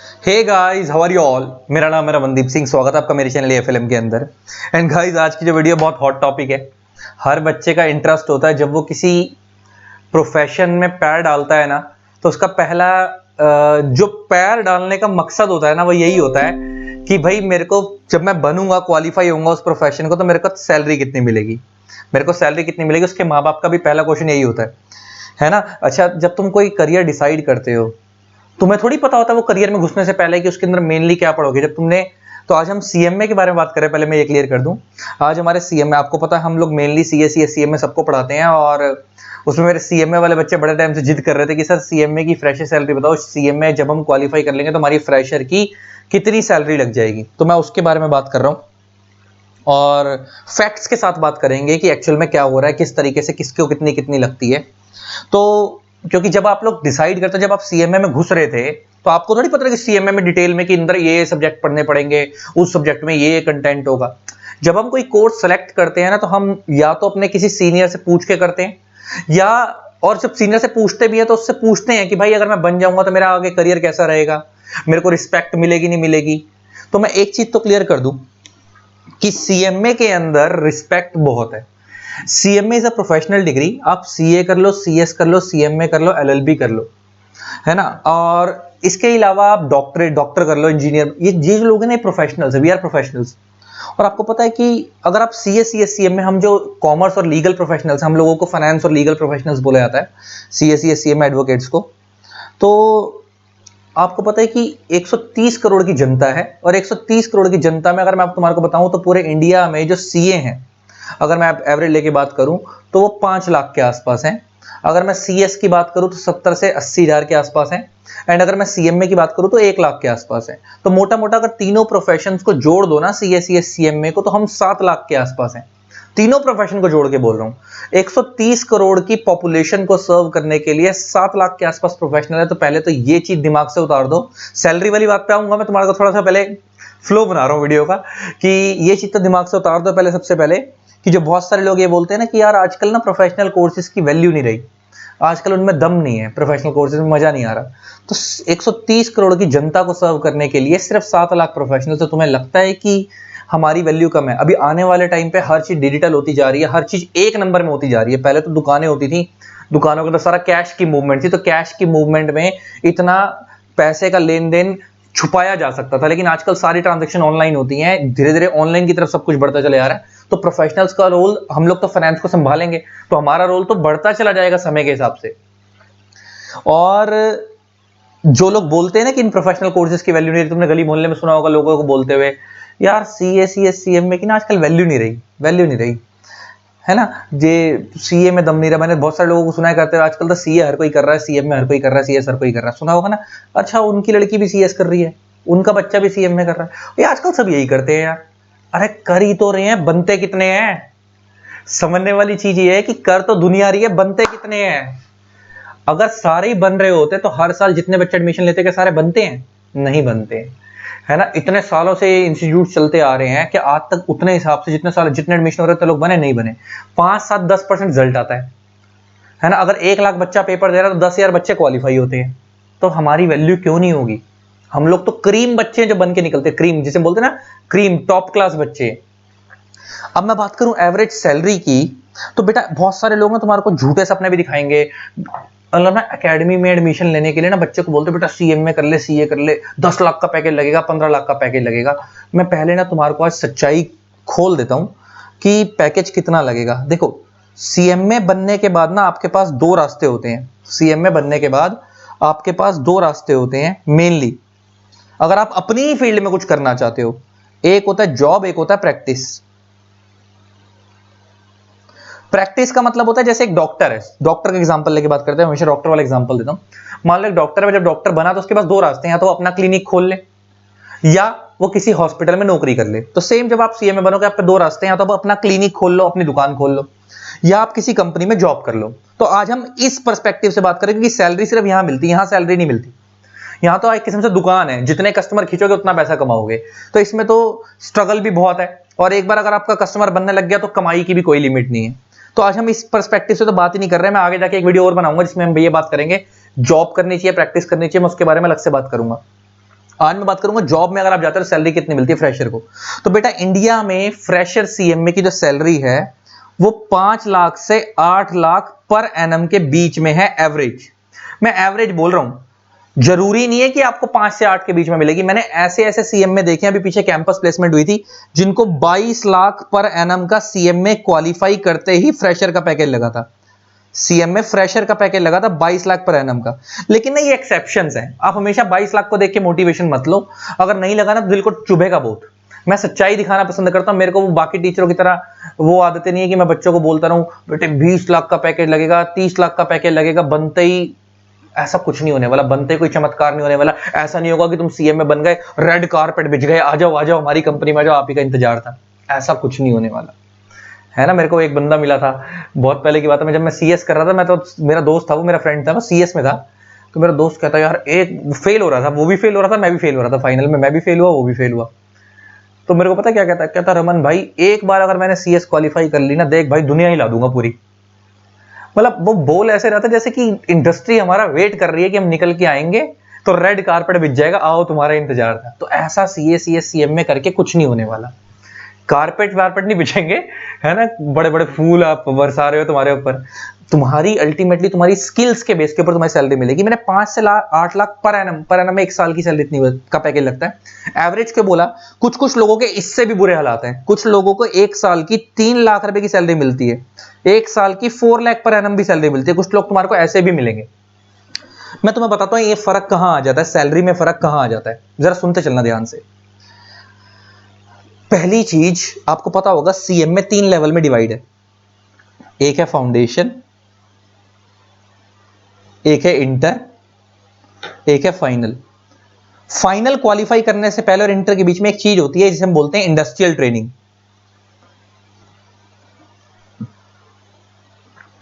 Hey guys, how are you all. मेरा नाम है रमनदीप सिंह। स्वागत है आपका मेरे चैनल एफएलएम के अंदर। एंड गाइस, आज की जो वीडियो बहुत हॉट टॉपिक है। हर बच्चे का इंटरेस्ट होता है जब वो किसी प्रोफेशन में पैर डालता है ना, तो उसका पहला जो पैर डालने का मकसद होता है ना, वो यही होता है कि भाई मेरे को जब मैं बनूंगा, क्वालिफाई होऊंगा उस प्रोफेशन को, तो मेरे को सैलरी कितनी मिलेगी, मेरे को सैलरी कितनी मिलेगी। उसके माँ बाप का भी पहला क्वेश्चन यही होता है ना। अच्छा, जब तुम कोई करियर डिसाइड करते हो, तुम्हें थोड़ी पता होता है वो करियर में घुसने से पहले कि उसके अंदर मेनली क्या पढ़ोगे। जब तुमने तो आज हम सीएमए के बारे में बात करें। पहले मैं ये क्लियर कर दूं, आज हमारे सीएमए, आपको पता है हम लोग मेनली सीएसई सीएमए सबको पढ़ाते हैं, और उसमें मेरे सीएमए वाले बच्चे बड़े टाइम से जिद कर रहे थे कि सर सीएमए की फ्रेशर सैलरी बताओ, सीएमए जब हम क्वालिफाई कर लेंगे तो हमारी फ्रेशर की कितनी सैलरी लग जाएगी। तो मैं उसके बारे में बात कर रहा हूँ, और फैक्ट्स के साथ बात करेंगे कि एक्चुअल में क्या हो रहा है, किस तरीके से किसको कितनी कितनी लगती है। तो क्योंकि जब आप लोग डिसाइड करते, जब आप सीएमए में घुस रहे थे, तो आपको थोड़ी पता था कि सीएमए में डिटेल में कि अंदर ये सब्जेक्ट पढ़ने पड़ेंगे, उस सब्जेक्ट में ये कंटेंट होगा। जब हम कोई कोर्स सेलेक्ट करते हैं ना, तो हम या तो अपने किसी सीनियर से पूछ के करते हैं, या और जब सीनियर से पूछते भी है तो उससे पूछते हैं कि भाई अगर मैं बन जाऊंगा तो मेरा आगे करियर कैसा रहेगा, मेरे को रिस्पेक्ट मिलेगी नहीं मिलेगी। तो मैं एक चीज तो क्लियर कर दूं कि सीएमए के अंदर रिस्पेक्ट बहुत है। CMA is a professional degree. आप सीए कर लो, सीएस कर लो, सीएमए कर लो, एलएलबी कर लो, है ना। और इसके अलावा आप डॉक्टर कर लो, इंजीनियर, ये जो लोग हैं ना, प्रोफेशनल्स है, वी आर प्रोफेशनल्स। और आपको पता है कि अगर आप सीए सीएस सीएमए, हम जो कॉमर्स और लीगल प्रोफेशनल्स, हम लोगों को फाइनेंस और लीगल प्रोफेशनल्स बोला जाता है, सीए सीएस सीएमए एडवोकेट्स को। तो आपको पता है कि 130 करोड़ की जनता है, और 130 करोड़ की जनता में अगर मैं तुम्हारे को बताऊं तो पूरे इंडिया में जो सीए हैं, अगर मैं एवरेज लेके बात करूं तो वो 5 लाख के आसपास हैं। अगर मैं सीएस की बात करूं तो 70 से 80 हजार के आसपास हैं। एंड अगर मैं सीएमए की बात करूं तो 1 लाख के आसपास है। तो मोटा मोटा अगर तीनों प्रोफेशंस को जोड़ दो ना, सीएस सीएस सीएमए को, तो हम 7 लाख के आसपास हैं। तीनों प्रोफेशन को जोड़ के बोल रहा हूं। 130 करोड़ की पॉपुलेशन को सर्व करने के लिए 7 लाख के आसपास प्रोफेशनल है। तो पहले तो ये चीज दिमाग से उतार दो। सैलरी वाली बात पे आऊंगा मैं, तुम्हारे को थोड़ा सा पहले फ्लो बना रहा हूं वीडियो का, कि ये चीज तो दिमाग से उतार दो पहले, सबसे पहले, कि जो बहुत सारे लोग ये बोलते हैं ना कि यार आजकल ना प्रोफेशनल कोर्सेज की वैल्यू नहीं रही, आजकल उनमें दम नहीं है, प्रोफेशनल कोर्सेज में मजा नहीं आ रहा। तो 130 करोड़ की जनता को सर्व करने के लिए सिर्फ 7 लाख प्रोफेशनल, तो तुम्हें लगता है कि हमारी वैल्यू कम है? अभी आने वाले टाइम पे हर चीज डिजिटल होती जा रही है, हर चीज एक नंबर में होती जा रही है। पहले तो दुकानें होती थी, दुकानों के अंदर सारा कैश की मूवमेंट थी, तो कैश की मूवमेंट में इतना पैसे का लेन देन छुपाया जा सकता था, लेकिन आजकल सारी ट्रांजैक्शन ऑनलाइन होती हैं। धीरे धीरे ऑनलाइन की तरफ सब कुछ बढ़ता चले आ रहा है। तो प्रोफेशनल्स का रोल, हम लोग तो फाइनेंस को संभालेंगे, तो हमारा रोल तो बढ़ता चला जाएगा समय के हिसाब से। और जो लोग बोलते हैं ना कि इन प्रोफेशनल कोर्सेज की वैल्यू नहीं रही, तुमने गली मोहल्ले में सुना होगा लोगों को बोलते हुए, यार सीए सीएस सीएमए की ना आजकल वैल्यू नहीं रही, वैल्यू नहीं रही, है ना। जे सीए में दम नहीं रहा। मैंने बहुत सारे लोगों को सुना है करते हुए, आजकल तो सीए हर कोई कर रहा है, सीएम में हर कोई कर रहा है, सीएस हर कोई कर रहा है, सुना होगा ना। अच्छा, उनकी लड़की भी सीएस कर रही है, उनका बच्चा भी सीएम में कर रहा है, ये आजकल सब यही करते हैं यार। अरे कर ही तो रहे हैं, बनते कितने हैं? समझने वाली चीज ये है कि कर तो दुनिया रही है, बनते कितने हैं? अगर सारे ही बन रहे होते तो हर साल जितने बच्चे एडमिशन लेते, क्या सारे बनते हैं? नहीं बनते, है ना। इतने सालों से इंस्टीट्यूट चलते आ रहे हैं कि आज तक उतने हिसाब से जितने साल जितने एडमिशन हो रहे थे, लोग बने नहीं बने। 5 7 10% रिजल्ट आता है ना। अगर 1 लाख बच्चा पेपर दे रहा है तो 10,000 बच्चे क्वालिफाई होते हैं। तो हमारी वैल्यू क्यों नहीं होगी? हम लोग तो क्रीम बच्चे हैं जो बन के निकलते, क्रीम जिसे बोलते हैं ना, क्रीम टॉप क्लास बच्चे। अब मैं बात करूं एवरेज सैलरी की, तो बेटा बहुत सारे लोग ना तुम्हारे को झूठे सपने भी दिखाएंगे। मतलब ना एकेडमी में एडमिशन लेने के लिए ना बच्चे को बोलते बेटा सीएमए कर ले, सीए कर ले, 10 लाख का पैकेज लगेगा, 15 लाख का पैकेज लगेगा। मैं पहले ना तुम्हारे को आज सच्चाई खोल देता हूं कि पैकेज कितना लगेगा। देखो, सीएमए बनने के बाद ना आपके पास 2 रास्ते होते हैं। सीएमए बनने के बाद आपके पास 2 रास्ते होते हैं मेनली, अगर आप अपनी फील्ड में कुछ करना चाहते हो। एक होता है जॉब, एक होता है प्रैक्टिस। प्रैक्टिस का मतलब होता है जैसे एक डॉक्टर है, डॉक्टर का एग्जांपल लेके बात करते हैं, हमेशा डॉक्टर वाला एग्जांपल देता हूं। मान लो एक डॉक्टर है, जब डॉक्टर बना तो उसके पास 2 रास्ते हैं, या तो अपना क्लिनिक खोल ले, या वो किसी हॉस्पिटल में नौकरी कर ले। तो सेम जब आप सीएमए बनोगे, आप पे 2 रास्ते हैं, या तो आप अपना क्लिनिक खोल लो, अपनी दुकान खोल लो, या आप किसी कंपनी में जॉब कर लो। तो आज हम इस पर्सपेक्टिव से बात करेंगे कि सैलरी सिर्फ यहां मिलती है, यहां सैलरी नहीं मिलती। यहां तो एक किस्म से दुकान है, जितने कस्टमर खींचोगे उतना पैसा कमाओगे। तो इसमें तो स्ट्रगल भी बहुत है, और एक बार अगर आपका कस्टमर बनने लग गया तो कमाई की भी कोई लिमिट नहीं है। तो आज हम इस पर्सपेक्टिव से तो बात ही नहीं कर रहे हैं। मैं आगे जाके एक वीडियो और बनाऊंगा जिसमें हम ये बात करेंगे, जॉब करनी चाहिए, प्रैक्टिस करनी चाहिए, मैं उसके बारे में अलग से बात करूंगा। आज मैं बात करूंगा जॉब में अगर आप जाते हो सैलरी कितनी मिलती है फ्रेशर को। तो बेटा इंडिया में फ्रेशर सीएमए की जो सैलरी है वो 5 लाख से 8 लाख पर एनम के बीच में है एवरेज। मैं एवरेज बोल रहा हूं, जरूरी नहीं है कि आपको 5 से 8 के बीच में मिलेगी। मैंने ऐसे ऐसे सीएमए देखे, अभी पीछे कैंपस प्लेसमेंट हुई थी जिनको 22 लाख पर एनम का सीएमए क्वालिफाई करते ही फ्रेशर का पैकेज लगा था। सीएमए फ्रेशर का पैकेज लगा था 22 लाख पर एनम का। लेकिन ना ये एक्सेप्शंस हैं, आप हमेशा 22 लाख को देख के मोटिवेशन मत लो। अगर नहीं लगा ना तो दिल को चुभेगा बहुत। मैं सच्चाई दिखाना पसंद करता हूं। मेरे को वो बाकी टीचरों की तरह वो आदतें नहीं है कि मैं बच्चों को बोलता रहूं बेटे 20 लाख का पैकेज लगेगा, 30 लाख का पैकेज लगेगा, बनते ही ऐसा कुछ नहीं होने वाला। बनते कोई चमत्कार नहीं होने वाला। ऐसा नहीं होगा कि तुम सीएम में बन गए, रेड कारपेट बिछ गए, आ जाओ हमारी कंपनी में, आ जाओ, आप ही का इंतजार था। ऐसा कुछ नहीं होने वाला है ना। मेरे को एक बंदा मिला था, बहुत पहले की बात है, जब मैं सीएस कर रहा था, मैं तो मेरा दोस्त था, वो मेरा फ्रेंड था, वो सीएस में था। तो मेरा दोस्त कहता यार एक फेल हो रहा था, वो भी फेल हो रहा था, मैं भी फेल हो रहा था, फाइनल में मैं भी फेल हुआ, वो भी फेल हुआ। तो मेरे को पता क्या कहता रमन भाई एक बार अगर मैंने सीएस क्वालिफाई कर ली ना, देख भाई दुनिया ही ला दूंगा पूरी। मतलब वो बोल ऐसे रहता जैसे कि इंडस्ट्री हमारा वेट कर रही है कि हम निकल के आएंगे तो रेड कारपेट बिछ जाएगा, आओ तुम्हारा इंतजार था। तो ऐसा सीएस सीएम में करके कुछ नहीं होने वाला। कारपेट वारपेट नहीं बिछेंगे, है ना, बड़े बड़े फूल आप बरसा रहे हो तुम्हारे ऊपर। तुम्हारी अल्टीमेटली तुम्हारी स्किल्स के बेस के ऊपर तुम्हारी सैलरी मिलेगी। मैंने 5 से 8 लाख पर एनम में एक साल की सैलरी इतनी का पैकेज लगता है एवरेज के बोला। कुछ कुछ लोगों के इससे भी बुरे हालात हैं। कुछ लोगों को एक साल की 3 लाख रुपए की सैलरी मिलती है, एक साल की 4 लाख पर एनम भी सैलरी मिलती है। कुछ लोग तुम्हारे को ऐसे भी मिलेंगे। मैं तुम्हें बताता हूं ये फर्क कहां आ जाता है, सैलरी में फर्क कहां आ जाता है, जरा सुनते चलना ध्यान से। पहली चीज आपको पता होगा सीएम में 3 लेवल में डिवाइड है। एक है फाउंडेशन, एक है इंटर, एक है फाइनल। फाइनल क्वालिफाई करने से पहले और इंटर के बीच में एक चीज होती है जिसे हम बोलते हैं इंडस्ट्रियल ट्रेनिंग।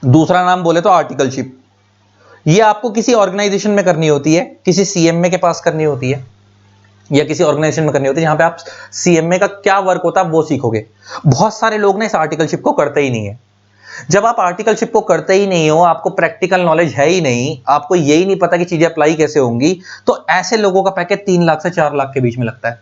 दूसरा नाम बोले तो आर्टिकलशिप। ये आपको किसी ऑर्गेनाइजेशन में करनी होती है, किसी सीएमए के पास करनी होती है या किसी ऑर्गेनाइजेशन में करनी होती है जहां पे आप सीएमए का क्या वर्क होता है वो सीखोगे। बहुत सारे लोग ना इस आर्टिकलशिप को करते ही नहीं है। जब आप आर्टिकलशिप को करते ही नहीं हो, आपको प्रैक्टिकल नॉलेज है ही नहीं, आपको यही नहीं पता कि चीजें अप्लाई कैसे होंगी, तो ऐसे लोगों का पैकेज 3 लाख से 4 लाख के बीच में लगता है।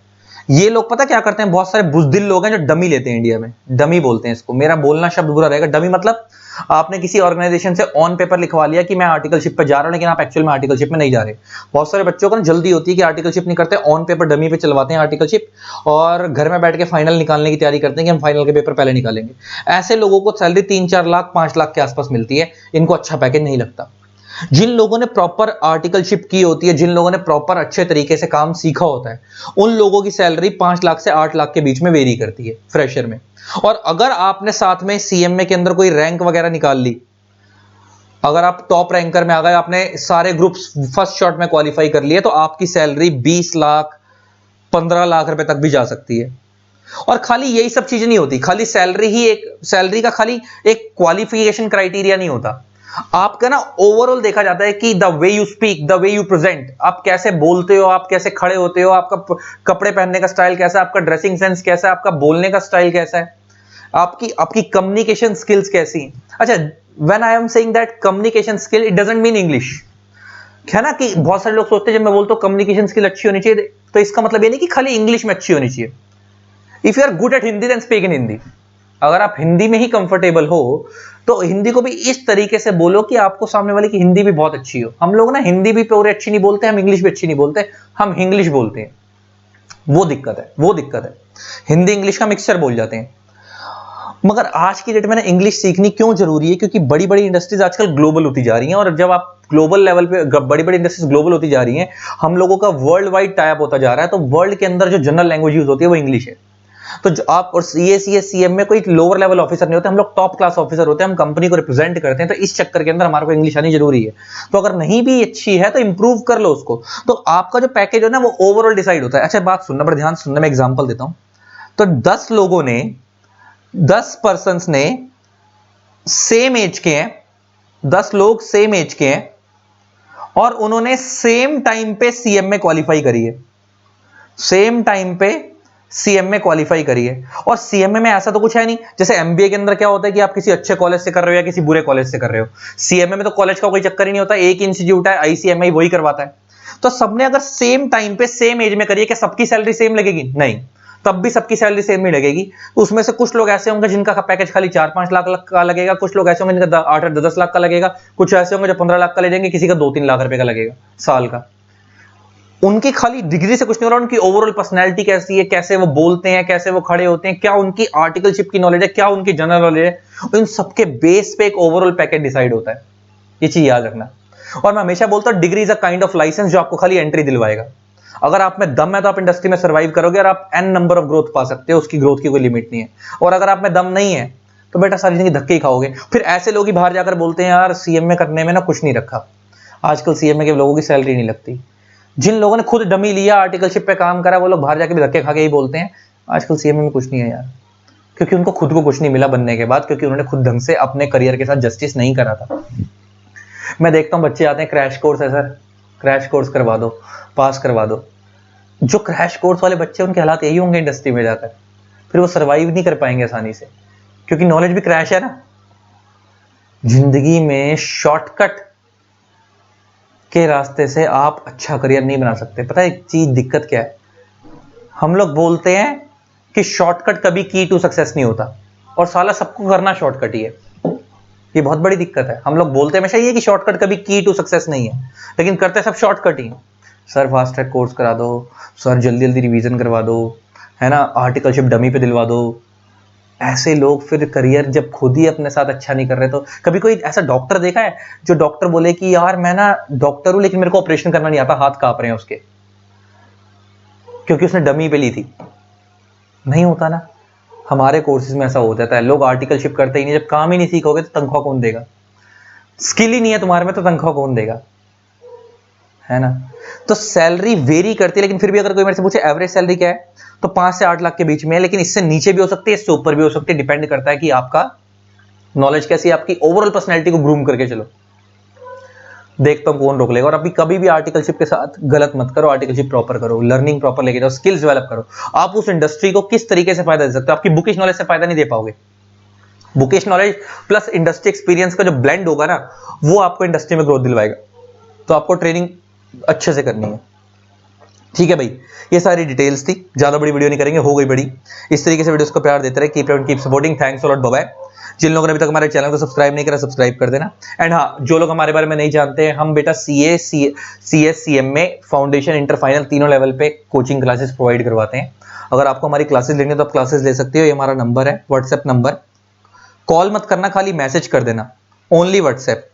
ये लोग पता क्या करते हैं, बहुत सारे बुजदिल लोग हैं जो डमी लेते हैं। इंडिया में डमी बोलते हैं इसको, मेरा बोलना शब्द बुरा रहेगा। डमी मतलब आपने किसी ऑर्गेनाइजेशन से ऑन पेपर लिखवा लिया कि मैं आर्टिकलशिप पे जा रहा हूं, लेकिन आप एक्चुअल में आर्टिकलशिप में नहीं जा रहे। बहुत सारे बच्चों को ना जल्दी होती है कि आर्टिकलशिप नहीं करते, ऑन पेपर डमी पे चलवाते हैं आर्टिकलशिप, और घर में बैठ के फाइनल निकालने की तैयारी करते हैं कि हम फाइनल के पेपर पहले निकालेंगे। ऐसे लोगों को सैलरी 3-4 लाख 5 लाख के आसपास मिलती है। इनको अच्छा पैकेज नहीं लगता। जिन लोगों ने प्रॉपर आर्टिकलशिप की होती है, जिन लोगों ने प्रॉपर अच्छे तरीके से काम सीखा होता है, उन लोगों की सैलरी 5 लाख से 8 लाख के बीच में वेरी करती है फ्रेशर में। और अगर आपने साथ में सीएमए के अंदर कोई रैंक वगैरह निकाल ली, अगर आप टॉप रैंकर में आ गए, आपने सारे ग्रुप्स फर्स्ट शॉट में क्वालिफाई कर लिए, तो आपकी सैलरी 20 लाख 15 लाख रुपए तक भी जा सकती है। और खाली यही सब चीजें नहीं होती, खाली सैलरी ही एक सैलरी का खाली एक क्वालिफिकेशन क्राइटेरिया नहीं होता। आपका ना ओवरऑल देखा जाता है कि the way you speak, the way you present, आप कैसे बोलते हो, आप कैसे खड़े होते हो, आपका कपड़े पहनने का स्टाइल कैसा है, आपका ड्रेसिंग सेंस कैसा है, आपका बोलने का स्टाइल कैसा है, आपकी आपकी कम्युनिकेशन स्किल्स कैसी हैं। अच्छा, when I am saying that communication skill, it doesn't mean English, है ना। कि बहुत सारे लोग सोचते हैं जब मैं बोलता हूं कम्युनिकेशन स्किल अच्छी होनी चाहिए, तो इसका मतलब ये नहीं कि खाली इंग्लिश में अच्छी होनी चाहिए। If you are good at Hindi then speak in Hindi. अगर आप हिंदी में ही कंफर्टेबल हो तो हिंदी को भी इस तरीके से बोलो कि आपको सामने वाले की हिंदी भी बहुत अच्छी हो। हम लोग ना हिंदी भी पूरी अच्छी नहीं बोलते, हम इंग्लिश भी अच्छी नहीं बोलते, हम इंग्लिश बोलते हैं। वो दिक्कत है, वो दिक्कत है। हिंदी इंग्लिश का मिक्सचर बोल जाते हैं। मगर आज की डेट में ना इंग्लिश सीखनी क्यों जरूरी है, क्योंकि बड़ी बड़ी इंडस्ट्रीज आजकल ग्लोबल होती जा रही हैं। और जब आप ग्लोबल लेवल पे बड़ी बड़ी इंडस्ट्रीज ग्लोबल होती जा रही हैं, हम लोगों का वर्ल्ड वाइड टाइप होता जा रहा है, तो वर्ल्ड के अंदर जो जनरल लैंग्वेज यूज होती है वो इंग्लिश है। तो आप और सीएम में कोई लोअर लेवल ऑफिसर नहीं होते, हम लोग टॉप क्लास ऑफिसर होते हैं, हम कंपनी को रिप्रेजेंट करते हैं। तो इस चक्कर के अंदर हमारे को इंग्लिश आनी जरूरी है। तो अगर नहीं भी अच्छी है तो इंप्रूव कर लो उसको, तो आपका जो पैकेज है ना वो ओवरऑल डिसाइड होता है। अच्छा बात सुनना, बड़ा ध्यान सुनना, मैं एग्जांपल देता हूं। तो 10 लोगों ने 10 पर्संस ने सेम एज के हैं, 10 लोग सेम एज के हैं और उन्होंने सेम टाइम पे सीएम में क्वालिफाई करी है, सेम टाइम पे सीएम में क्वालिफाई करी है। और सीएमए में ऐसा तो कुछ है नहीं, जैसे एमबीए के अंदर क्या होता है कि आप किसी अच्छे कॉलेज से कर रहे हो या किसी बुरे कॉलेज से कर रहे हो। सीएमए में तो कॉलेज का कोई चक्कर ही नहीं होता, एक इंस्टीट्यूट है आईसीएमआई, वही करवाता है। तो सबने अगर सेम टाइम पे सेम एज में करिए, क्या सबकी सैलरी सेम लगेगी? नहीं, तब भी सबकी सैलरी सेम ही लगेगी। उसमें से कुछ लोग ऐसे होंगे जिनका पैकेज खाली 4-5 लाख का लगेगा, कुछ लोग ऐसे होंगे जिनका 8-10 लाख का लगेगा, कुछ ऐसे होंगे जो 15 लाख का ले जाएंगे, किसी का 2-3 लाख रुपए का लगेगा साल का। उनकी खाली डिग्री से कुछ नहीं हो रहा, उनकी ओवरऑल पर्सनैलिटी कैसी है, कैसे वो बोलते हैं, कैसे वो खड़े होते हैं, क्या उनकी आर्टिकलशिप की नॉलेज है, क्या उनकी जनरल नॉलेज है, इन सबके बेस पे एक ओवरऑल पैकेज डिसाइड होता है। ये चीज याद रखना। और मैं हमेशा बोलता हूं degree is a kind of licence जो आपको खाली एंट्री दिलवाएगा। अगर आप में दम है तो आप इंडस्ट्री में सर्वाइव करोगे और आप एन नंबर ऑफ ग्रोथ पा सकते हो, उसकी ग्रोथ की कोई लिमिट नहीं है। और अगर आप में दम नहीं है तो बेटा सारी जिंदगी धक्के ही खाओगे। फिर ऐसे लोग ही बाहर जाकर बोलते हैं यार सीएमए करने में ना कुछ नहीं रखा। आजकल सीएमए के लोगों की सैलरी नहीं लगती। जिन लोगों ने खुद डमी लिया, आर्टिकलशिप पे काम करा, वो लोग बाहर जाके भी धक्के खा के ही बोलते हैं आजकल सीएमए में कुछ नहीं है यार, क्योंकि उनको खुद को कुछ नहीं मिला बनने के बाद, क्योंकि उन्होंने खुद ढंग से अपने करियर के साथ जस्टिस नहीं करा था। मैं देखता हूं बच्चे आते हैं, क्रैश कोर्स है सर, क्रैश कोर्स करवा दो, पास करवा दो। जो क्रैश कोर्स वाले बच्चे, उनके हालात यही होंगे इंडस्ट्री में जाकर, फिर वो सर्वाइव नहीं कर पाएंगे आसानी से, क्योंकि नॉलेज भी क्रैश है ना। जिंदगी में शॉर्टकट के रास्ते से आप अच्छा करियर नहीं बना सकते। पता है एक चीज दिक्कत क्या है, हम लोग बोलते हैं कि शॉर्टकट कभी की टू सक्सेस नहीं होता, और साला सबको करना शॉर्टकट ही है। ये बहुत बड़ी दिक्कत है। हम लोग बोलते हमेशा ये कि शॉर्टकट कभी की टू सक्सेस नहीं है, लेकिन करते सब शॉर्टकट ही। सर फास्ट ट्रैक कोर्स करा दो, सर जल्दी जल्दी रिवीजन करवा दो, है ना, आर्टिकलशिप डमी पे दिलवा दो। ऐसे लोग फिर करियर जब खुद ही अपने साथ अच्छा नहीं कर रहे, तो कभी कोई ऐसा डॉक्टर देखा है जो डॉक्टर बोले कि यार मैं ना डॉक्टर हूं लेकिन मेरे को ऑपरेशन करना नहीं आता, हाथ कांप रहे हैं उसके, क्योंकि उसने डमी पे ली थी? नहीं होता ना। हमारे कोर्सेज में ऐसा हो जाता है, लोग आर्टिकलशिप करते ही नहीं। जब काम ही नहीं सीखोगे तो तनख्वाह कौन देगा? स्किल ही नहीं है तुम्हारे में तो तनख्वाह कौन देगा, है ना। तो सैलरी वेरी करती है, लेकिन फिर भी अगर कोई मेरे से पूछे एवरेज सैलरी क्या है, तो 5 से 8 लाख के बीच में है, लेकिन इससे नीचे भी हो सकती है, इससे ऊपर भी हो सकती है। डिपेंड करता है कि आपका नॉलेज कैसी है, आपकी ओवरऑल पर्सनैलिटी को ग्रूम करके चलो, देखता हूं कौन रोक लेगा। और अभी कभी भी आर्टिकलशिप के साथ गलत मत करो, आर्टिकलशिप प्रॉपर करो, लर्निंग प्रॉपर लेके जाओ, स्किल्स डेवलप करो। आप उस इंडस्ट्री को किस तरीके से फायदा दे सकते हो, आपकी बुकिश नॉलेज से फायदा नहीं दे पाओगे। Bookish knowledge plus industry experience का जो ब्लेंड होगा ना, वो आपको इंडस्ट्री में ग्रोथ दिलवाएगा। तो आपको ट्रेनिंग अच्छे से करनी है, ठीक है भाई। ये सारी डिटेल्स थी, ज्यादा बड़ी वीडियो नहीं करेंगे, हो गई बड़ी। इस तरीके से वीडियोस को प्यार देते रहे, keep keep supporting, thanks a lot, bye bye. जिन लोगों ने अभी तक हमारे चैनल को सब्सक्राइब नहीं करा, सब्सक्राइब कर देना। एंड हाँ, जो लोग हमारे बारे में नहीं जानते हैं, हम बेटा CA में फाउंडेशन, इंटर, फाइनल तीनों लेवल पे कोचिंग क्लासेस प्रोवाइड करवाते हैं। अगर आपको हमारी क्लासेस लेनी है तो आप क्लासेस ले सकते हो। ये हमारा नंबर है, व्हाट्सएप नंबर। कॉल मत करना, खाली मैसेज कर देना, ओनली व्हाट्सएप।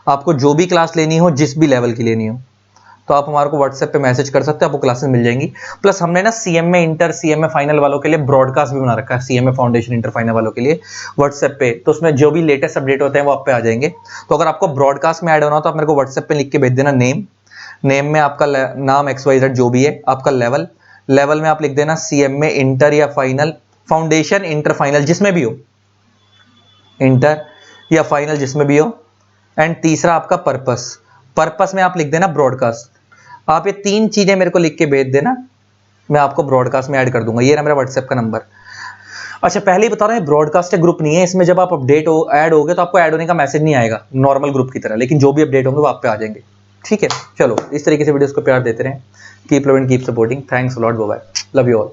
आपको जो भी क्लास लेनी हो, जिस भी लेवल की लेनी हो, तो आप हमारे को व्हाट्सएप पे मैसेज कर सकते हो, आपको क्लासेस मिल जाएंगी। प्लस हमने ना CMA इंटर, CMA फाइनल वालों के लिए ब्रॉडकास्ट भी बना रखा है, CMA फाउंडेशन, इंटर, फाइनल वालों के लिए व्हाट्सएप पे। तो उसमें जो भी लेटेस्ट अपडेट होते हैं वो आप पे आ जाएंगे। तो अगर आपको ब्रॉडकास्ट में ऐड होना हो तो आप मेरे को व्हाट्सएप पे लिख के भेज देना नेम में आपका नाम XYZ जो भी है, आपका लेवल में आप लिख देना CMA इंटर या फाइनल, फाउंडेशन, इंटर, फाइनल जिसमें भी हो, इंटर या फाइनल जिसमें भी हो। एंड तीसरा आपका पर्पस में आप लिख देना ब्रॉडकास्ट। आप ये 3 चीजें मेरे को लिख के भेज देना, मैं आपको ब्रॉडकास्ट में ऐड कर दूंगा। ये रहा मेरा व्हाट्सएप का नंबर। अच्छा पहले ही बता रहा हूं, ब्रॉडकास्ट ग्रुप नहीं है, इसमें जब आप ऐड होगे तो आपको ऐड होने का मैसेज नहीं आएगा नॉर्मल ग्रुप की तरह, लेकिन जो भी अपडेट होंगे वो आप पे आ जाएंगे, ठीक है। चलो इस तरीके से वीडियोस को प्यार देते रहें, keep loving, keep supporting, thanks a lot, bye bye, love you all.